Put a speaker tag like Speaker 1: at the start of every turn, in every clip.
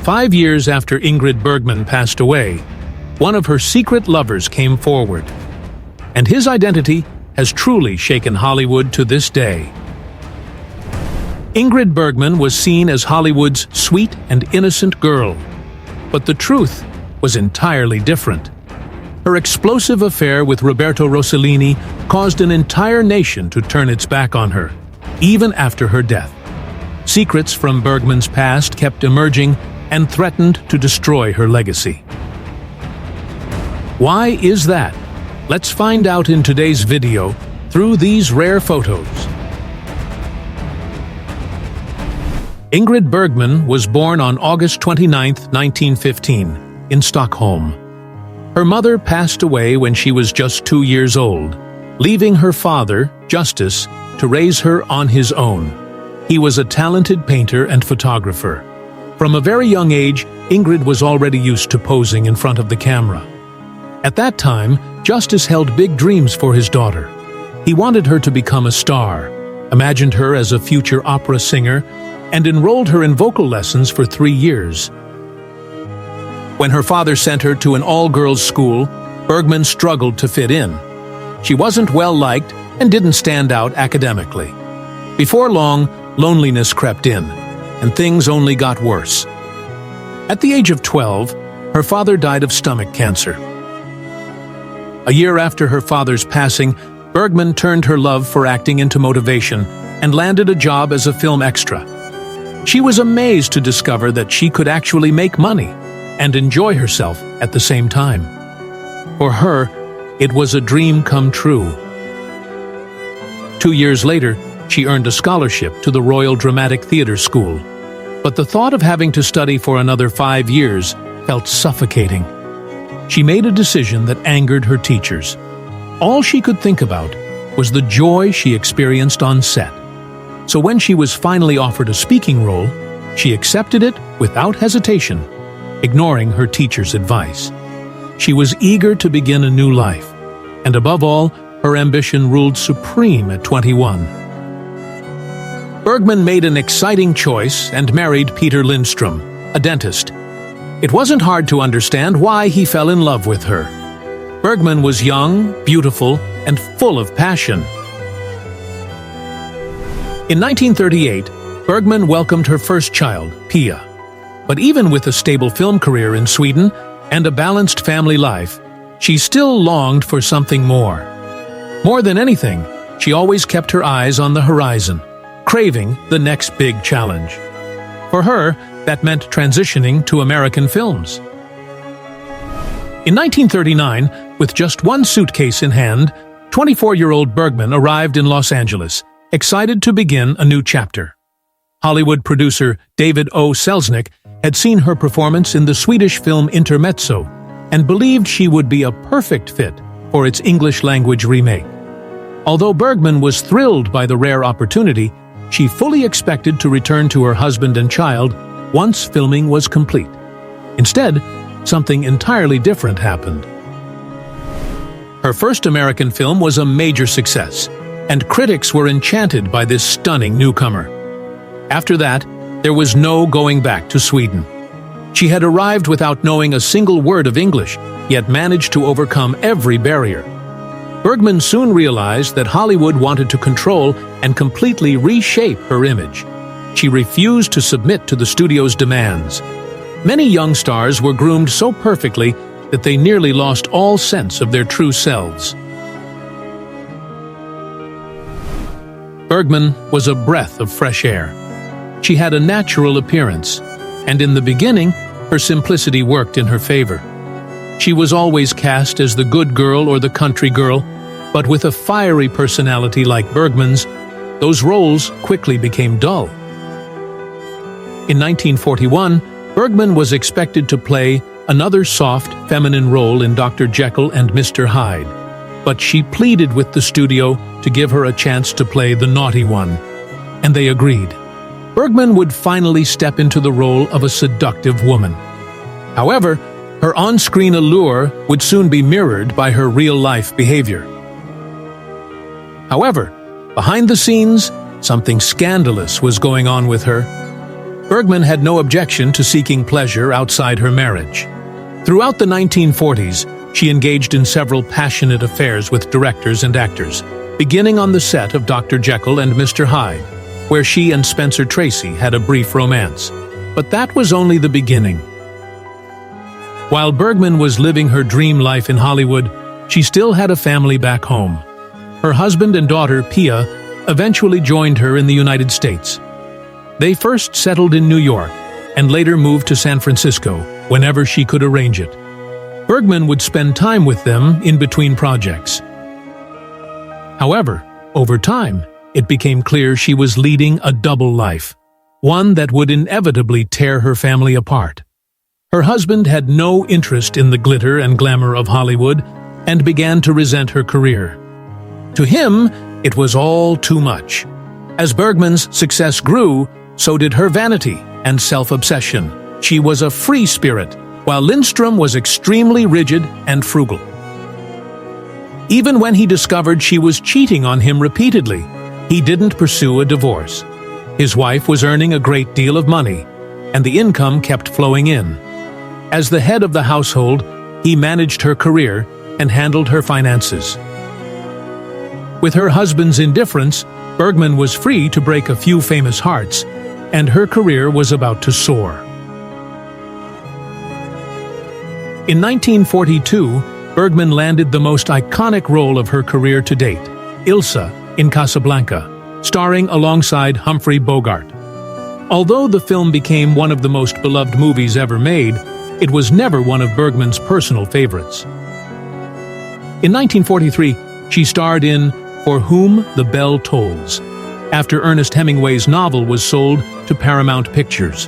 Speaker 1: 5 years after Ingrid Bergman passed away, one of her secret lovers came forward. And his identity has truly shaken Hollywood to this day. Ingrid Bergman was seen as Hollywood's sweet and innocent girl, but the truth was entirely different. Her explosive affair with Roberto Rossellini caused an entire nation to turn its back on her, even after her death. Secrets from Bergman's past kept emerging and threatened to destroy her legacy. Why is that? Let's find out in today's video through these rare photos. Ingrid Bergman was born on August 29, 1915, in Stockholm. Her mother passed away when she was just 2 years old, leaving her father, Justus, to raise her on his own. He was a talented painter and photographer. From a very young age, Ingrid was already used to posing in front of the camera. At that time, Justus held big dreams for his daughter. He wanted her to become a star, imagined her as a future opera singer, and enrolled her in vocal lessons for 3 years. When her father sent her to an all-girls school, Bergman struggled to fit in. She wasn't well-liked and didn't stand out academically. Before long, loneliness crept in, and things only got worse. At the age of 12, her father died of stomach cancer. A year after her father's passing, Bergman turned her love for acting into motivation and landed a job as a film extra. She was amazed to discover that she could actually make money and enjoy herself at the same time. For her, it was a dream come true. 2 years later, she earned a scholarship to the Royal Dramatic Theatre School. But the thought of having to study for another 5 years felt suffocating. She made a decision that angered her teachers. All she could think about was the joy she experienced on set. So when she was finally offered a speaking role, she accepted it without hesitation, ignoring her teacher's advice. She was eager to begin a new life, and above all, her ambition ruled supreme at 21. Bergman made an exciting choice and married Peter Lindstrom, a dentist. It wasn't hard to understand why he fell in love with her. Bergman was young, beautiful, and full of passion. In 1938, Bergman welcomed her first child, Pia. But even with a stable film career in Sweden and a balanced family life, she still longed for something more. More than anything, she always kept her eyes on the horizon, craving the next big challenge. For her, that meant transitioning to American films. In 1939, with just one suitcase in hand, 24-year-old Bergman arrived in Los Angeles, excited to begin a new chapter. Hollywood producer David O. Selznick had seen her performance in the Swedish film Intermezzo and believed she would be a perfect fit for its English-language remake. Although Bergman was thrilled by the rare opportunity, she fully expected to return to her husband and child once filming was complete. Instead, something entirely different happened. Her first American film was a major success, and critics were enchanted by this stunning newcomer. After that, there was no going back to Sweden. She had arrived without knowing a single word of English, yet managed to overcome every barrier. Bergman soon realized that Hollywood wanted to control and completely reshape her image. She refused to submit to the studio's demands. Many young stars were groomed so perfectly that they nearly lost all sense of their true selves. Bergman was a breath of fresh air. She had a natural appearance, and in the beginning, her simplicity worked in her favor. She was always cast as the good girl or the country girl, but with a fiery personality like Bergman's, those roles quickly became dull. In 1941, Bergman was expected to play another soft, feminine role in Dr. Jekyll and Mr. Hyde, but she pleaded with the studio to give her a chance to play the naughty one, and they agreed. Bergman would finally step into the role of a seductive woman. However, her on-screen allure would soon be mirrored by her real-life behavior. However, behind the scenes, something scandalous was going on with her. Bergman had no objection to seeking pleasure outside her marriage. Throughout the 1940s, she engaged in several passionate affairs with directors and actors, beginning on the set of Dr. Jekyll and Mr. Hyde, where she and Spencer Tracy had a brief romance. But that was only the beginning. While Bergman was living her dream life in Hollywood, she still had a family back home. Her husband and daughter, Pia, eventually joined her in the United States. They first settled in New York and later moved to San Francisco whenever she could arrange it. Bergman would spend time with them in between projects. However, over time, it became clear she was leading a double life, one that would inevitably tear her family apart. Her husband had no interest in the glitter and glamour of Hollywood and began to resent her career. To him, it was all too much. As Bergman's success grew, so did her vanity and self-obsession. She was a free spirit, while Lindstrom was extremely rigid and frugal. Even when he discovered she was cheating on him repeatedly, he didn't pursue a divorce. His wife was earning a great deal of money, and the income kept flowing in. As the head of the household, he managed her career and handled her finances. With her husband's indifference, Bergman was free to break a few famous hearts, and her career was about to soar. In 1942, Bergman landed the most iconic role of her career to date, Ilsa in Casablanca, starring alongside Humphrey Bogart. Although the film became one of the most beloved movies ever made, it was never one of Bergman's personal favorites. In 1943, she starred in For Whom the Bell Tolls, after Ernest Hemingway's novel was sold to Paramount Pictures.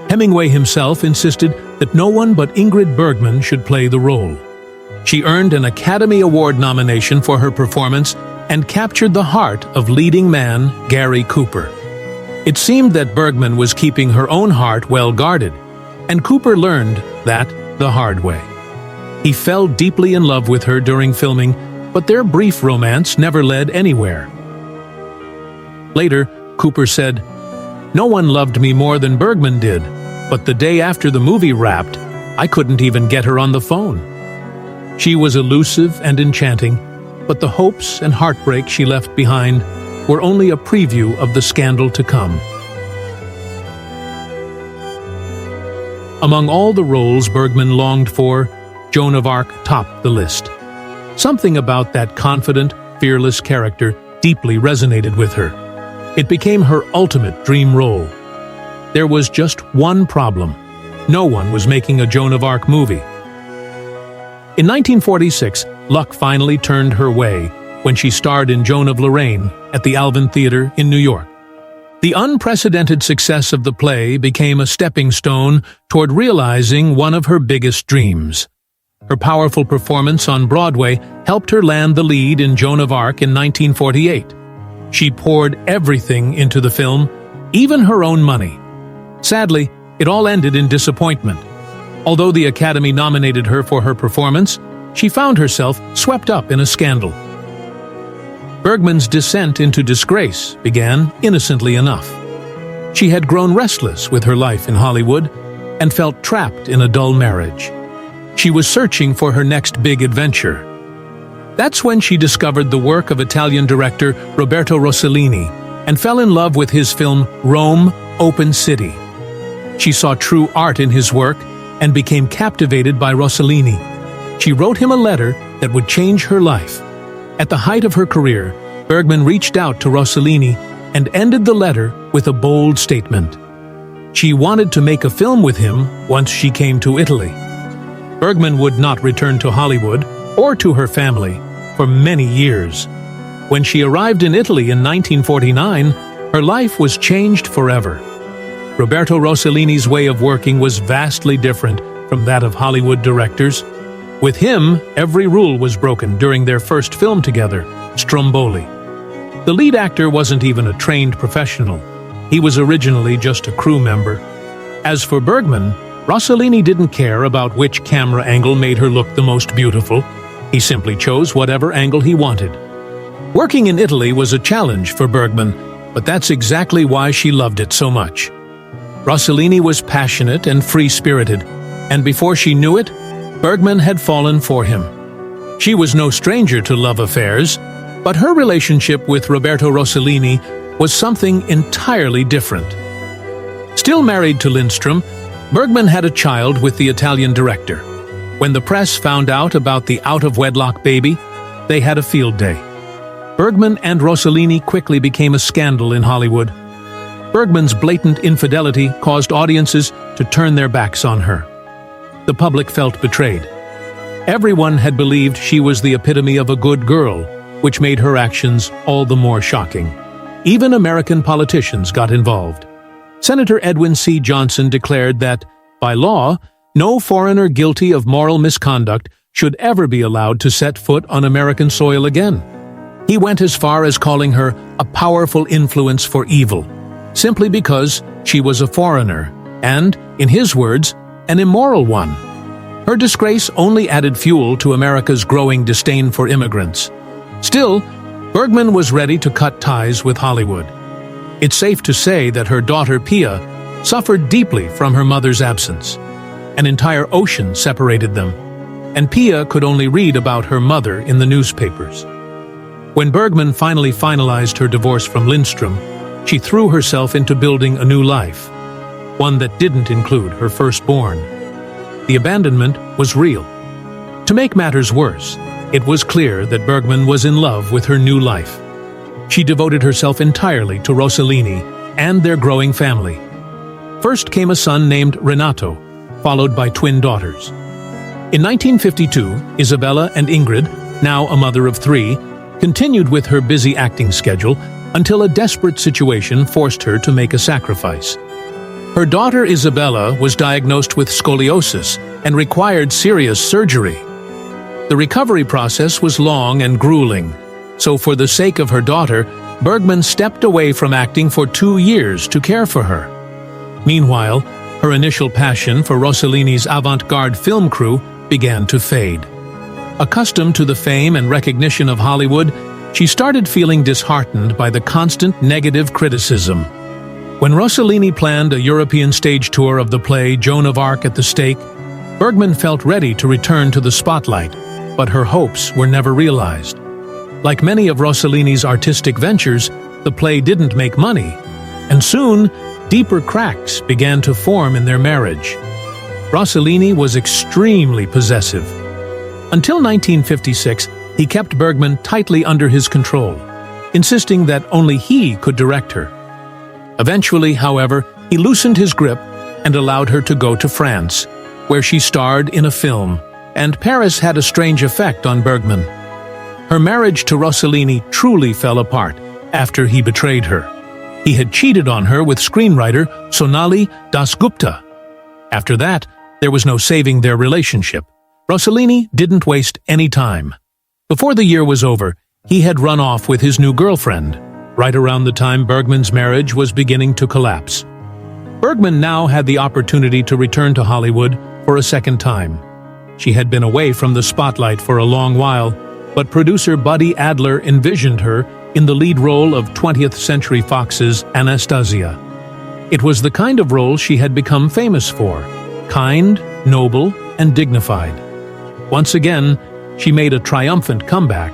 Speaker 1: Hemingway himself insisted that no one but Ingrid Bergman should play the role. She earned an Academy Award nomination for her performance and captured the heart of leading man Gary Cooper. It seemed that Bergman was keeping her own heart well guarded, and Cooper learned that the hard way. He fell deeply in love with her during filming, but their brief romance never led anywhere. Later, Cooper said, "No one loved me more than Bergman did, but the day after the movie wrapped, I couldn't even get her on the phone." She was elusive and enchanting, but the hopes and heartbreak she left behind were only a preview of the scandal to come. Among all the roles Bergman longed for, Joan of Arc topped the list. Something about that confident, fearless character deeply resonated with her. It became her ultimate dream role. There was just one problem. No one was making a Joan of Arc movie. In 1946, luck finally turned her way when she starred in Joan of Lorraine at the Alvin Theatre in New York. The unprecedented success of the play became a stepping stone toward realizing one of her biggest dreams. Her powerful performance on Broadway helped her land the lead in Joan of Arc in 1948. She poured everything into the film, even her own money. Sadly, it all ended in disappointment. Although the Academy nominated her for her performance, she found herself swept up in a scandal. Bergman's descent into disgrace began innocently enough. She had grown restless with her life in Hollywood and felt trapped in a dull marriage. She was searching for her next big adventure. That's when she discovered the work of Italian director Roberto Rossellini and fell in love with his film Rome, Open City. She saw true art in his work and became captivated by Rossellini. She wrote him a letter that would change her life. At the height of her career, Bergman reached out to Rossellini and ended the letter with a bold statement. She wanted to make a film with him once she came to Italy. Bergman would not return to Hollywood or to her family for many years. When she arrived in Italy in 1949, her life was changed forever. Roberto Rossellini's way of working was vastly different from that of Hollywood directors. With him, every rule was broken during their first film together, Stromboli. The lead actor wasn't even a trained professional. He was originally just a crew member. As for Bergman, Rossellini didn't care about which camera angle made her look the most beautiful. He simply chose whatever angle he wanted. Working in Italy was a challenge for Bergman, but that's exactly why she loved it so much. Rossellini was passionate and free-spirited, and before she knew it, Bergman had fallen for him. She was no stranger to love affairs, but her relationship with Roberto Rossellini was something entirely different. Still married to Lindström, Bergman had a child with the Italian director. When the press found out about the out-of-wedlock baby, they had a field day. Bergman and Rossellini quickly became a scandal in Hollywood. Bergman's blatant infidelity caused audiences to turn their backs on her. The public felt betrayed. Everyone had believed she was the epitome of a good girl, which made her actions all the more shocking. Even American politicians got involved. Senator Edwin C. Johnson declared that, by law, no foreigner guilty of moral misconduct should ever be allowed to set foot on American soil again. He went as far as calling her a powerful influence for evil, simply because she was a foreigner and, in his words, an immoral one. Her disgrace only added fuel to America's growing disdain for immigrants. Still, Bergman was ready to cut ties with Hollywood. It's safe to say that her daughter Pia suffered deeply from her mother's absence. An entire ocean separated them, and Pia could only read about her mother in the newspapers. When Bergman finally finalized her divorce from Lindström, she threw herself into building a new life, one that didn't include her firstborn. The abandonment was real. To make matters worse, it was clear that Bergman was in love with her new life. She devoted herself entirely to Rossellini and their growing family. First came a son named Renato, followed by twin daughters. In 1952, Isabella and Ingrid, now a mother of three, continued with her busy acting schedule until a desperate situation forced her to make a sacrifice. Her daughter Isabella was diagnosed with scoliosis and required serious surgery. The recovery process was long and grueling, so for the sake of her daughter, Bergman stepped away from acting for 2 years to care for her. Meanwhile, her initial passion for Rossellini's avant-garde film crew began to fade. Accustomed to the fame and recognition of Hollywood, she started feeling disheartened by the constant negative criticism. When Rossellini planned a European stage tour of the play Joan of Arc at the stake, Bergman felt ready to return to the spotlight, but her hopes were never realized. Like many of Rossellini's artistic ventures, the play didn't make money, and soon, deeper cracks began to form in their marriage. Rossellini was extremely possessive. Until 1956, he kept Bergman tightly under his control, insisting that only he could direct her. Eventually, however, he loosened his grip and allowed her to go to France, where she starred in a film, and Paris had a strange effect on Bergman. Her marriage to Rossellini truly fell apart after he betrayed her. He had cheated on her with screenwriter Sonali Dasgupta. After that, there was no saving their relationship. Rossellini didn't waste any time. Before the year was over, he had run off with his new girlfriend, right around the time Bergman's marriage was beginning to collapse. Bergman now had the opportunity to return to Hollywood for a second time. She had been away from the spotlight for a long while, but producer Buddy Adler envisioned her in the lead role of 20th Century Fox's Anastasia. It was the kind of role she had become famous for, kind, noble, and dignified. Once again, she made a triumphant comeback,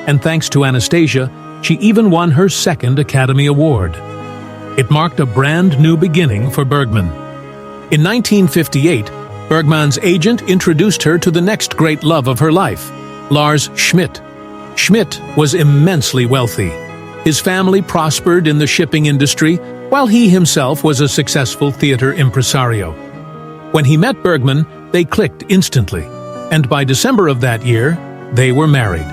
Speaker 1: and thanks to Anastasia, she even won her second Academy Award. It marked a brand new beginning for Bergman. In 1958, Bergman's agent introduced her to the next great love of her life, Lars Schmidt. Schmidt was immensely wealthy. His family prospered in the shipping industry, while he himself was a successful theater impresario. When he met Bergman, they clicked instantly, and by December of that year, they were married.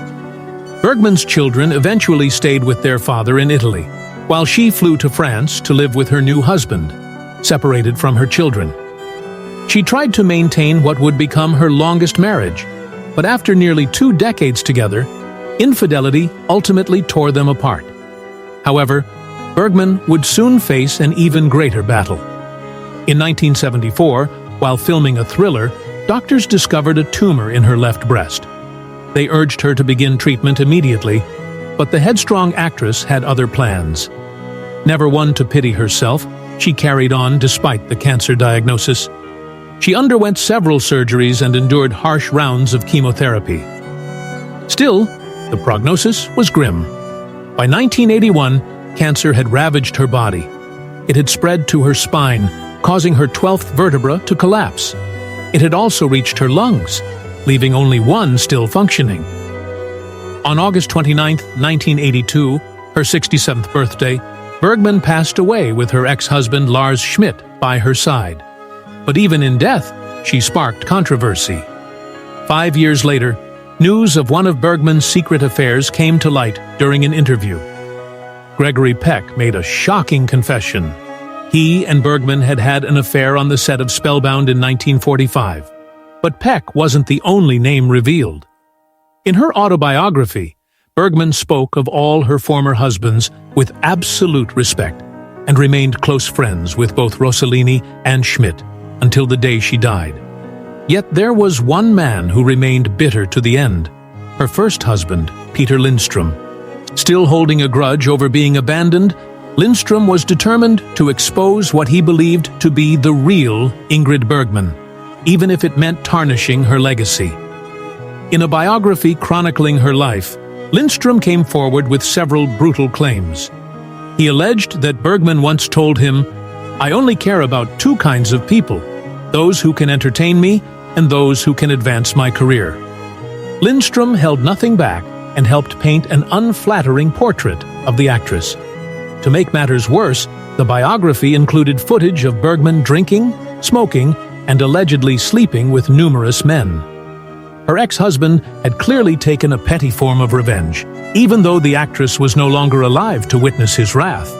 Speaker 1: Bergman's children eventually stayed with their father in Italy, while she flew to France to live with her new husband, separated from her children. She tried to maintain what would become her longest marriage, but after nearly 2 decades together, infidelity ultimately tore them apart. However, Bergman would soon face an even greater battle. In 1974, while filming a thriller, doctors discovered a tumor in her left breast. They urged her to begin treatment immediately, but the headstrong actress had other plans. Never one to pity herself, she carried on despite the cancer diagnosis. She underwent several surgeries and endured harsh rounds of chemotherapy. Still, the prognosis was grim. By 1981, cancer had ravaged her body. It had spread to her spine, causing her 12th vertebra to collapse. It had also reached her lungs, leaving only one still functioning. On August 29, 1982, her 67th birthday, Bergman passed away with her ex-husband Lars Schmidt by her side. But even in death, she sparked controversy. 5 years later, news of one of Bergman's secret affairs came to light during an interview. Gregory Peck made a shocking confession. He and Bergman had had an affair on the set of Spellbound in 1945. But Peck wasn't the only name revealed. In her autobiography, Bergman spoke of all her former husbands with absolute respect and remained close friends with both Rossellini and Schmidt until the day she died. Yet there was one man who remained bitter to the end, her first husband, Peter Lindström. Still holding a grudge over being abandoned, Lindström was determined to expose what he believed to be the real Ingrid Bergman, even if it meant tarnishing her legacy. In a biography chronicling her life, Lindström came forward with several brutal claims. He alleged that Bergman once told him, "I only care about two kinds of people, those who can entertain me and those who can advance my career." Lindström held nothing back and helped paint an unflattering portrait of the actress. To make matters worse, the biography included footage of Bergman drinking, smoking, and allegedly sleeping with numerous men. Her ex-husband had clearly taken a petty form of revenge, even though the actress was no longer alive to witness his wrath.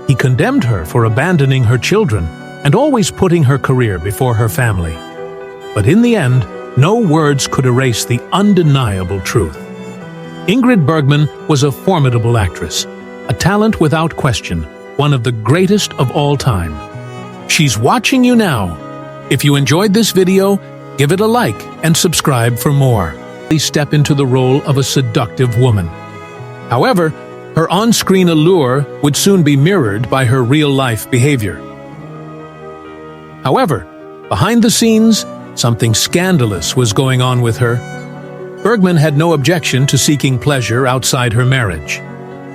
Speaker 1: He condemned her for abandoning her children and always putting her career before her family. But in the end, no words could erase the undeniable truth. Ingrid Bergman was a formidable actress, a talent without question, one of the greatest of all time. She's watching you now. If you enjoyed this video, give it a like and subscribe for more. Please step into the role of a seductive woman. However, her on-screen allure would soon be mirrored by her real-life behavior. However, behind the scenes, something scandalous was going on with her. Bergman had no objection to seeking pleasure outside her marriage.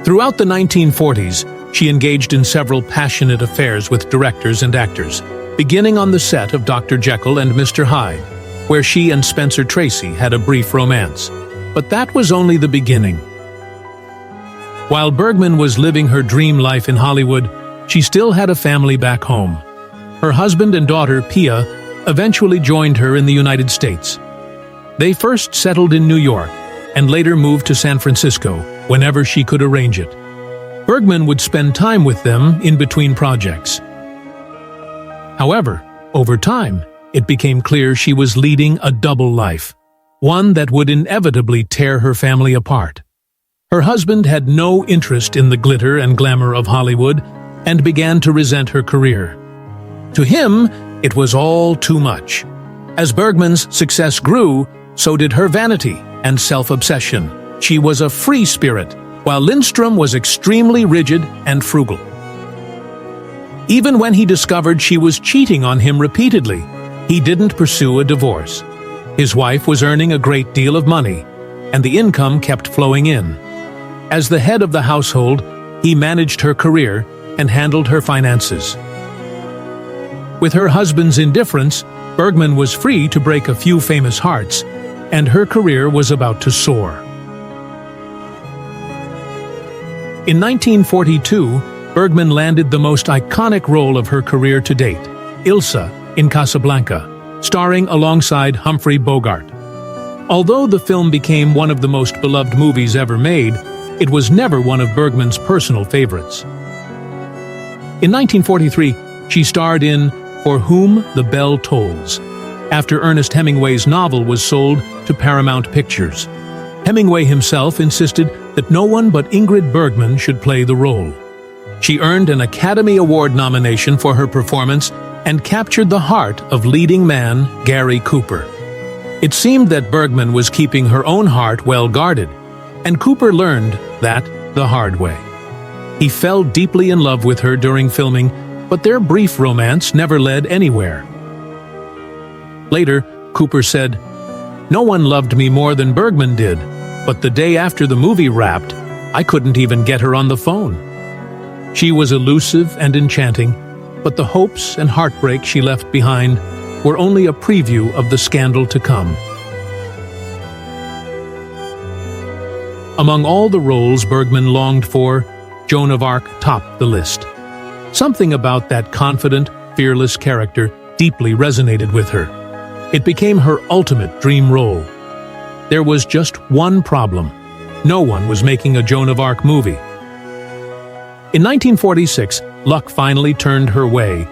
Speaker 1: Throughout the 1940s, she engaged in several passionate affairs with directors and actors, beginning on the set of Dr. Jekyll and Mr. Hyde, where she and Spencer Tracy had a brief romance. But that was only the beginning. While Bergman was living her dream life in Hollywood, she still had a family back home. Her husband and daughter, Pia, eventually joined her in the United States. They first settled in New York and later moved to San Francisco whenever she could arrange it. Bergman would spend time with them in between projects. However, over time, it became clear she was leading a double life, one that would inevitably tear her family apart. Her husband had no interest in the glitter and glamour of Hollywood and began to resent her career. To him, it was all too much. As Bergman's success grew, so did her vanity and self-obsession. She was a free spirit, while Lindström was extremely rigid and frugal. Even when he discovered she was cheating on him repeatedly, he didn't pursue a divorce. His wife was earning a great deal of money, and the income kept flowing in. As the head of the household, he managed her career and handled her finances. With her husband's indifference, Bergman was free to break a few famous hearts, and her career was about to soar. In 1942, Bergman landed the most iconic role of her career to date, Ilsa, in Casablanca, starring alongside Humphrey Bogart. Although the film became one of the most beloved movies ever made, it was never one of Bergman's personal favorites. In 1943, she starred in For Whom the Bell Tolls, after Ernest Hemingway's novel was sold to Paramount Pictures. Hemingway himself insisted that no one but Ingrid Bergman should play the role. She earned an Academy Award nomination for her performance and captured the heart of leading man Gary Cooper. It seemed that Bergman was keeping her own heart well guarded, and Cooper learned that the hard way. He fell deeply in love with her during filming But their brief romance never led anywhere. Later, Cooper said, "No one loved me more than Bergman did, but the day after the movie wrapped, I couldn't even get her on the phone." She was elusive and enchanting, but the hopes and heartbreak she left behind were only a preview of the scandal to come. Among all the roles Bergman longed for, Joan of Arc topped the list. Something about that confident, fearless character deeply resonated with her. It became her ultimate dream role. There was just one problem. No one was making a Joan of Arc movie. In 1946, luck finally turned her way